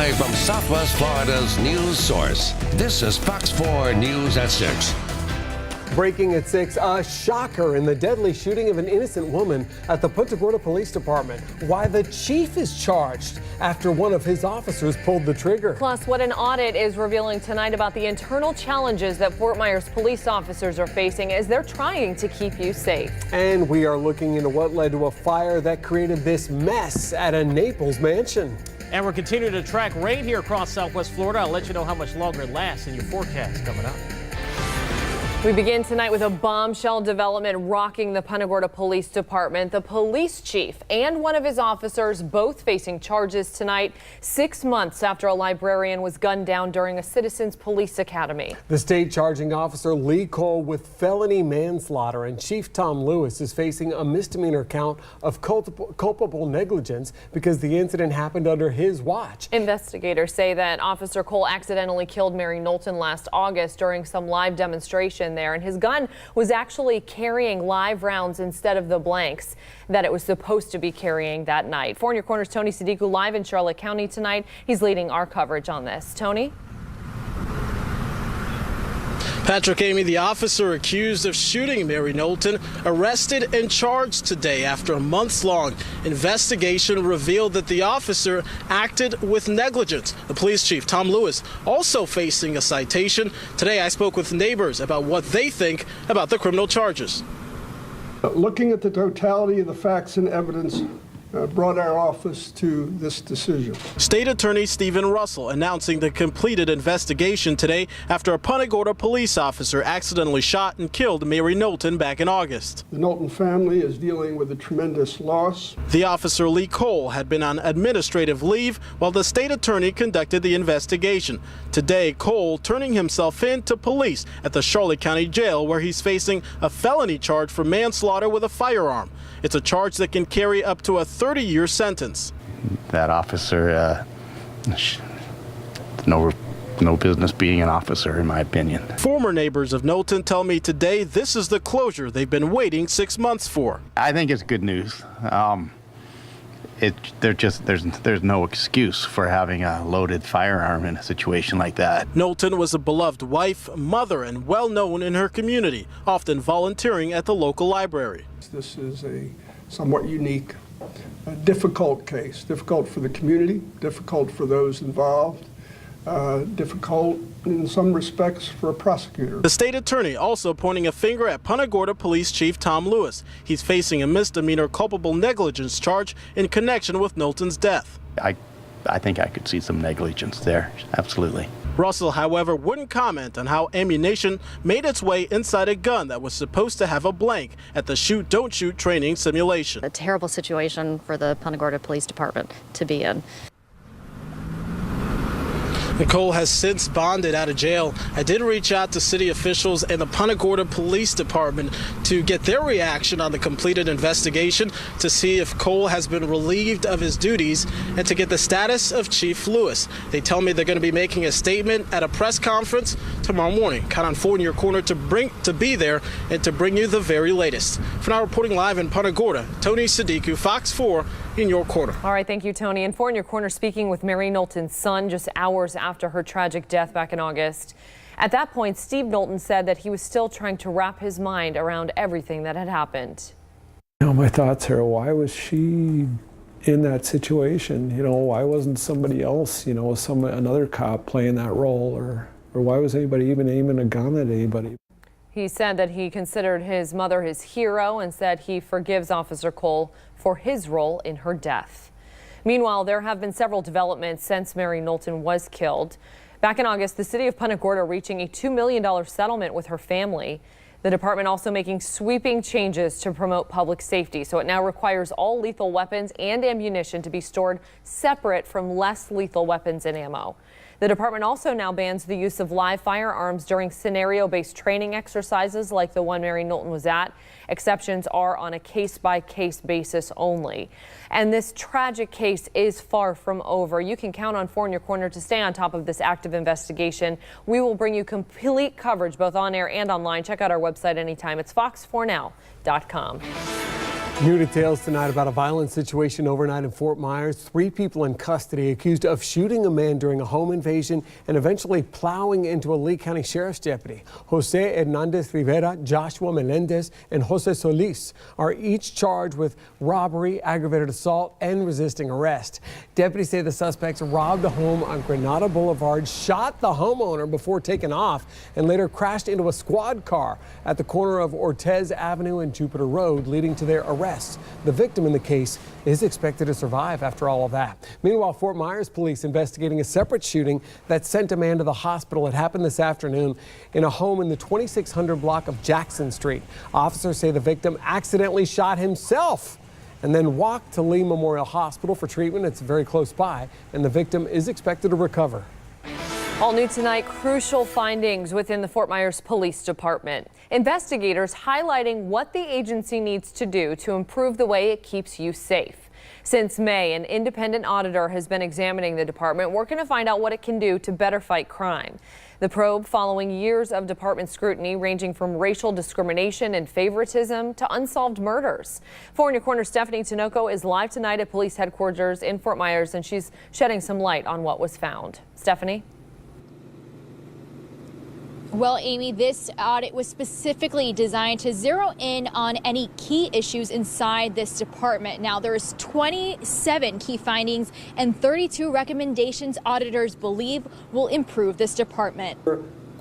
Live from Southwest Florida's news source, this is Fox 4 News at 6. Breaking at 6, a shocker in the deadly shooting of an innocent woman at the Punta Gorda Police Department. Why the chief is charged after one of his officers pulled the trigger. Plus, what an audit is revealing tonight about the internal challenges that Fort Myers police officers are facing as they're trying to keep you safe. And we are looking into what led to a fire that created this mess at a Naples mansion. And we're continuing to track rain here across Southwest Florida. I'll let you know how much longer it lasts in your forecast coming up. We begin tonight with a bombshell development rocking the Punta Gorda Police Department. The police chief and one of his officers both facing charges tonight, 6 months after a librarian was gunned down during a Citizens Police Academy. The state charging officer Lee Cole with felony manslaughter, and Chief Tom Lewis is facing a misdemeanor count of culpable negligence because the incident happened under his watch. Investigators say that Officer Cole accidentally killed Mary Knowlton last August during some live demonstration there, and his gun was actually carrying live rounds instead of the blanks that it was supposed to be carrying that night. 4 in Your Corner's Tony Sadiku live in Charlotte County tonight. He's leading our coverage on this. Tony? Patrick, Amy, the officer accused of shooting Mary Knowlton, arrested and charged today after a months-long investigation revealed that the officer acted with negligence. The police chief, Tom Lewis, also facing a citation. Today, I spoke with neighbors about what they think about the criminal charges. Looking at the totality of the facts and evidence, brought our office to this decision. State Attorney Stephen Russell announcing the completed investigation today after a Punta Gorda police officer accidentally shot and killed Mary Knowlton back in August. The Knowlton family is dealing with a tremendous loss. The officer Lee Cole had been on administrative leave while the state attorney conducted the investigation. Today, Cole turning himself in to police at the Charlotte County Jail, where he's facing a felony charge for manslaughter with a firearm. It's a charge that can carry up to a 30-year sentence. That officer, no business being an officer, in my opinion. Former neighbors of Knowlton tell me today this is the closure they've been waiting 6 months for. I think it's good news. There's no excuse for having a loaded firearm in a situation like that. Knowlton was a beloved wife, mother, and well-known in her community, often volunteering at the local library. This is a somewhat unique, difficult case. Difficult for the community, difficult for those involved, difficult in some respects for a prosecutor. The state attorney also pointing a finger at Punta Gorda Police Chief Tom Lewis. He's facing a misdemeanor culpable negligence charge in connection with Knowlton's death. I think I could see some negligence there, absolutely. Russell, however, wouldn't comment on how ammunition made its way inside a gun that was supposed to have a blank at the Shoot Don't Shoot training simulation. A terrible situation for the Punta Gorda Police Department to be in. Nicole has since bonded out of jail. I did reach out to city officials and the Punta Gorda Police Department to get their reaction on the completed investigation, to see if Cole has been relieved of his duties, and to get the status of Chief Lewis. They tell me they're going to be making a statement at a press conference tomorrow morning. Count on 4 in Your Corner to be there and to bring you the very latest. For now, reporting live in Punta Gorda, Tony Sadiku, Fox 4 in Your Corner. All right, thank you, Tony. And 4 in Your Corner speaking with Mary Knowlton's son just hours after her tragic death back in August. At that point, Steve Knowlton said that he was still trying to wrap his mind around everything that had happened. You know, my thoughts are, why was she in that situation? You know, why wasn't somebody else, you know, another cop playing that role, or why was anybody even aiming a gun at anybody? He said that he considered his mother his hero and said he forgives Officer Cole for his role in her death. Meanwhile, there have been several developments since Mary Knowlton was killed. Back in August, the city of Punta Gorda reaching a $2 million settlement with her family. The department also making sweeping changes to promote public safety. So it now requires all lethal weapons and ammunition to be stored separate from less lethal weapons and ammo. The department also now bans the use of live firearms during scenario-based training exercises like the one Mary Knowlton was at. Exceptions are on a case-by-case basis only. And this tragic case is far from over. You can count on 4 in Your Corner to stay on top of this active investigation. We will bring you complete coverage both on air and online. Check out our website anytime. It's fox4now.com. New details tonight about a violent situation overnight in Fort Myers. 3 people in custody accused of shooting a man during a home invasion and eventually plowing into a Lee County Sheriff's deputy. Jose Hernandez Rivera, Joshua Melendez, and Jose Solis are each charged with robbery, aggravated assault, and resisting arrest. Deputies say the suspects robbed a home on Granada Boulevard, shot the homeowner before taking off, and later crashed into a squad car at the corner of Ortez Avenue and Jupiter Road, leading to their arrest. The victim in the case is expected to survive after all of that. Meanwhile, Fort Myers police investigating a separate shooting that sent a man to the hospital. It happened this afternoon in a home in the 2600 block of Jackson Street. Officers say the victim accidentally shot himself and then walked to Lee Memorial Hospital for treatment. It's very close by, and the victim is expected to recover. All new tonight, crucial findings within the Fort Myers Police Department. Investigators highlighting what the agency needs to do to improve the way it keeps you safe. Since May, an independent auditor has been examining the department, working to find out what it can do to better fight crime. The probe following years of department scrutiny ranging from racial discrimination and favoritism to unsolved murders. 4 in Your Corner Stephanie Tinoco is live tonight at police headquarters in Fort Myers, and she's shedding some light on what was found. Stephanie? Well, Amy, this audit was specifically designed to zero in on any key issues inside this department. Now, there's 27 key findings and 32 recommendations auditors believe will improve this department.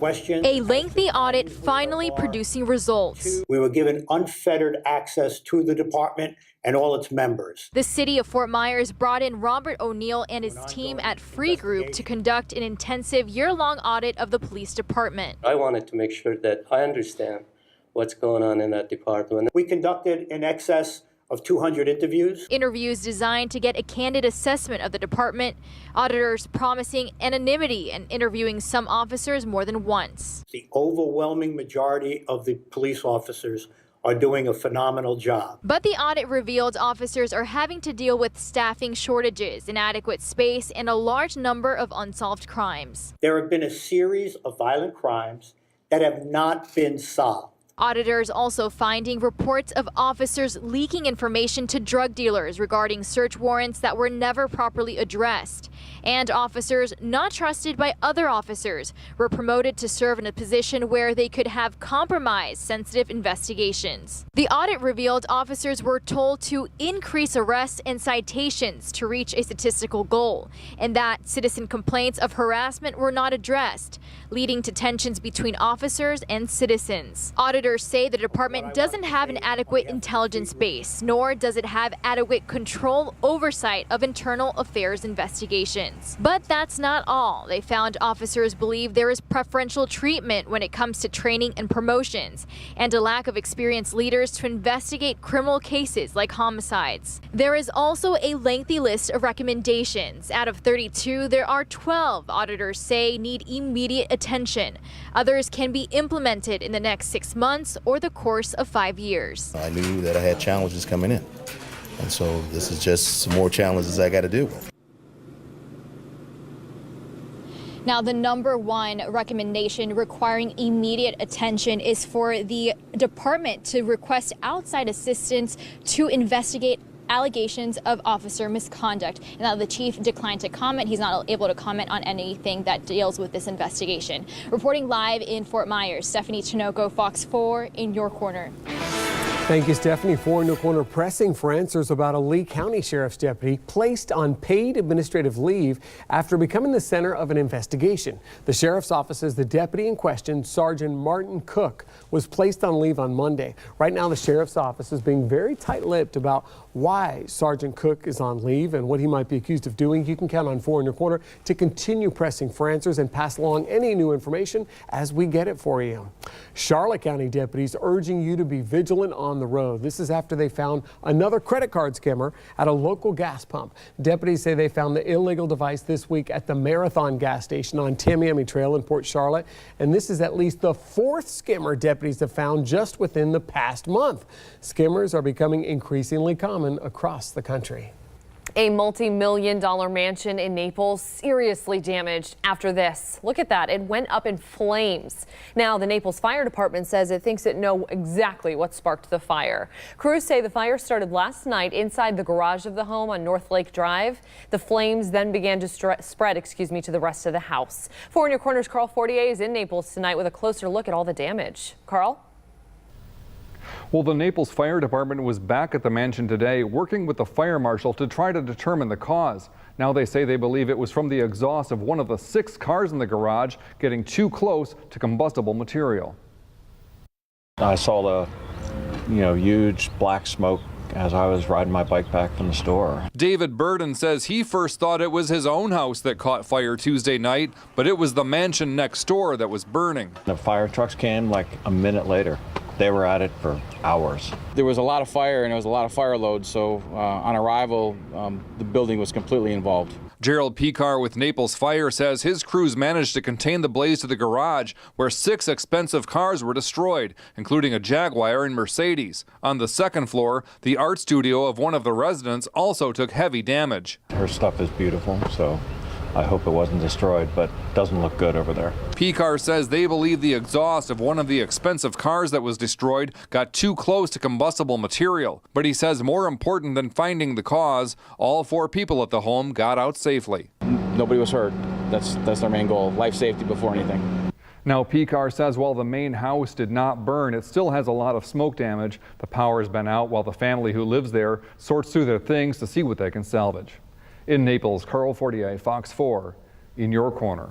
A lengthy audit finally producing results. We were given unfettered access to the department and all its members. The city of Fort Myers brought in Robert O'Neill and his team at Free Group to conduct an intensive year-long audit of the police department. I wanted to make sure that I understand what's going on in that department. We conducted in excess of 200 interviews. Interviews designed to get a candid assessment of the department, auditors promising anonymity and interviewing some officers more than once. The overwhelming majority of the police officers are doing a phenomenal job. But the audit revealed officers are having to deal with staffing shortages, inadequate space, and a large number of unsolved crimes. There have been a series of violent crimes that have not been solved. Auditors also finding reports of officers leaking information to drug dealers regarding search warrants that were never properly addressed. And officers not trusted by other officers were promoted to serve in a position where they could have compromised sensitive investigations. The audit revealed officers were told to increase arrests and citations to reach a statistical goal, and that citizen complaints of harassment were not addressed, leading to tensions between officers and citizens. Auditors say the department doesn't have an adequate intelligence base, nor does it have adequate control oversight of internal affairs investigations. But that's not all. They found officers believe there is preferential treatment when it comes to training and promotions, and a lack of experienced leaders to investigate criminal cases like homicides. There is also a lengthy list of recommendations. Out of 32, there are 12 auditors say need immediate attention. Others can be implemented in the next 6 months or the course of 5 years. I knew that I had challenges coming in, and so this is just some more challenges I got to deal with. Now, the #1 recommendation requiring immediate attention is for the department to request outside assistance to investigate allegations of officer misconduct. Now, the chief declined to comment. He's not able to comment on anything that deals with this investigation. Reporting live in Fort Myers, Stephanie Tinoco, Fox 4 in Your Corner. Thank you, Stephanie. 4 in Your Corner pressing for answers about a Lee County Sheriff's deputy placed on paid administrative leave after becoming the center of an investigation. The sheriff's office says the deputy in question, Sergeant Martin Cook, was placed on leave on Monday. Right now, the sheriff's office is being very tight-lipped about why Sergeant Cook is on leave and what he might be accused of doing. You can count on 4 in Your Corner to continue pressing for answers and pass along any new information as we get it for you. Charlotte County deputies urging you to be vigilant on the road. This is after they found another credit card scammer at a local gas pump. Deputies say they found the illegal device this week at the Marathon gas station on Tamiami Trail in Port Charlotte. And this is at least the 4th scammer deputies have found just within the past month. Scammers are becoming increasingly common across the country. A multi-million-dollar mansion in Naples seriously damaged after this. Look at that. It went up in flames. Now, the Naples Fire Department says it thinks it knows exactly what sparked the fire. Crews say the fire started last night inside the garage of the home on North Lake Drive. The flames then began to spread to the rest of the house. 4 in Your Corner's Carl Fortier is in Naples tonight with a closer look at all the damage. Carl? Well, the Naples Fire Department was back at the mansion today working with the fire marshal to try to determine the cause. Now they say they believe it was from the exhaust of one of the 6 cars in the garage getting too close to combustible material. I saw the, huge black smoke as I was riding my bike back from the store. David Burden says he first thought it was his own house that caught fire Tuesday night, but it was the mansion next door that was burning. The fire trucks came like a minute later. They were at it for hours. There was a lot of fire and there was a lot of fire load, so on arrival, the building was completely involved. Gerald Picar with Naples Fire says his crews managed to contain the blaze to the garage, where 6 expensive cars were destroyed, including a Jaguar and Mercedes. On the second floor, the art studio of one of the residents also took heavy damage. Her stuff is beautiful, so I hope it wasn't destroyed, but it doesn't look good over there. Picar says they believe the exhaust of one of the expensive cars that was destroyed got too close to combustible material. But he says more important than finding the cause, all 4 people at the home got out safely. Nobody was hurt. That's their main goal, life safety before anything. Now, Picar says while the main house did not burn, it still has a lot of smoke damage. The power has been out while the family who lives there sorts through their things to see what they can salvage. In Naples, Carl Fortier, Fox 4, in your corner.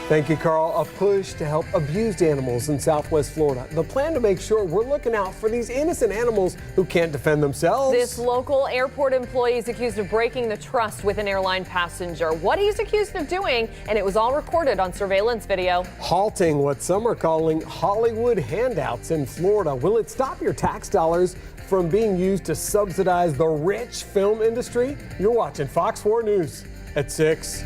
Thank you, Carl. A push to help abused animals in Southwest Florida. The plan to make sure we're looking out for these innocent animals who can't defend themselves. This local airport employee is accused of breaking the trust with an airline passenger. What he's accused of doing, and it was all recorded on surveillance video. Halting what some are calling Hollywood handouts in Florida. Will it stop your tax dollars from being used to subsidize the rich film industry? You're watching Fox 4 News at 6.